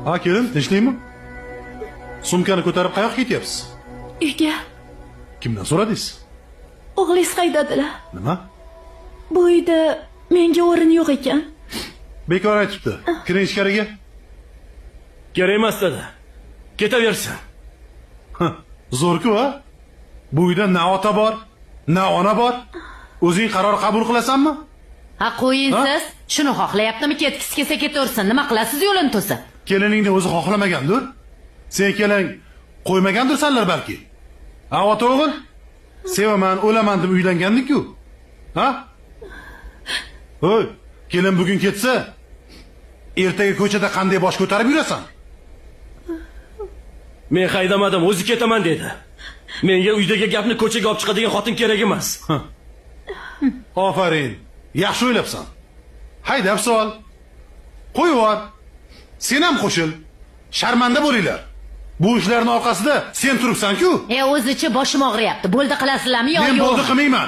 Ha, kelin, tinchlikmi? Sumkani ko'tarib qayoqqa ketyapsiz? Uyga. Kimdan so'radingiz? O'g'lingiz haydadilar. Nima? Bu uyda menga o'rin yo'q ekan. Bekor aytibdi. Kiring ichkariga. Kerak emas dedi. Ketaversin. Zo'r-ku, ha? Bu uyda na ota bor, na ona bor. O'zing qaror qabul qilasanmi? Ha, qo'ying siz. Shuni xohlayaptimi? Ketgisi kelsa ketaversin. Nima qilasiz yo'lini to'sib? Keliningni o'zi xohlamagandir. Sen keling qo'ymagandirsanlar balki. Ha, ota o'g'il? Sevaman, o'laman deb uylangandik-ku. Ha? Hoy, kelin bugun ketsa, ertaga ko'chada qanday bosh ko'tarib yurasan? Men haydamadim, o'zi ketaman dedi. Menga uydagi gapni ko'chaga olib chiqadigan xotin kerak emas. Ofarin. Yaxshi o'ylabsan. Haydab sol. Qo'yib yubor. Sen ham qo'shil. Sharmanda bo'linglar. Bu ishlarning orqasida sen turibsan-ku. O'zicha boshim og'riyapti. Bo'ldi qilasizlarmi yo yo'q? Men bo'ldi qilmayman.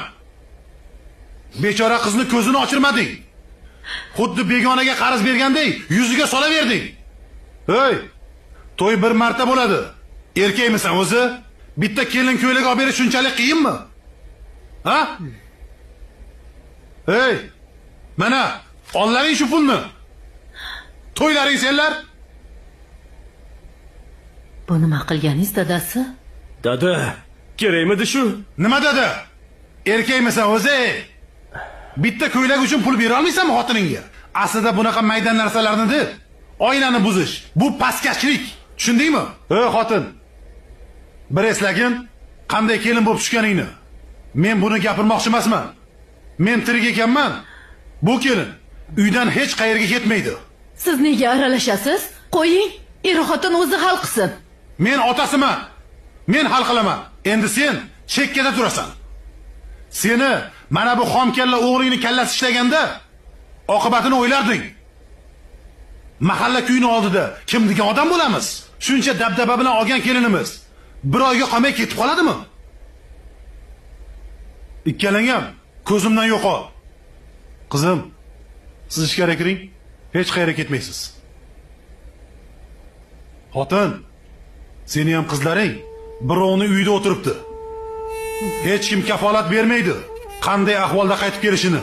Bechora qizni ko'zini ochirmading. Xuddi begonaga qarz bergandek yuziga solaverding. Hey, to'y bir marta bo'ladi. Erkakmisan o'zi? Bitta kelin ko'ylak olib berish shunchalik qiyinmi? Ha? Hey, mana onlaring shu pulni. To'ylaring senlar. Bu nima qilganingiz dadasi? Dada, kerakmidi shu? Nima dedi? Erkakmisan o'zi? Bitta ko'ylak uchun pul bera olmaysanmi xotiningga? Aslida bunaqa mayda narsalarni deb, oynani buzish, bu pastkashlik. Tushundingmi? Xotin. Bir eslagin, qanday kelin bo'lib tushganingni. Men buni gapirmoqchi emasman. Men tirik ekanman. Bu kelin uydan hech qayerga ketmaydi. Siz nega aralashasiz? Qo'ying, er-xotin o'zi hal qilsin. Men otasiman. Men hal qilaman. Endi sen chekkada turasan. Seni mana bu xomkalla o'g'lingni kallasi ishlaganda oqibatini o'ylarding. Mahalla kuyini oldida kim degan odam bo'lamiz? Shuncha dabdaba bilan olgan kelinimiz bir oyga qolmay ketib qoladimi? Ikkalang ham ko'zimdan yo'qol. Qizim, siz ichkariga kiring. Hech qayerga ketmaysiz. Xotin, seni ham qizlaring birovni uyida o'tiribdi. Hech kim kafolat bermaydi qanday ahvolda qaytib kelishini.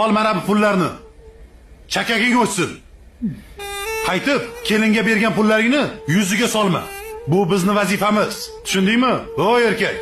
Ol mana bu pullarni. Chakaging o'tsin. Qaytib kelinga bergan pullaringni yuziga solma. Bu bizning vazifamiz. Tushundingmi? Voy erkak.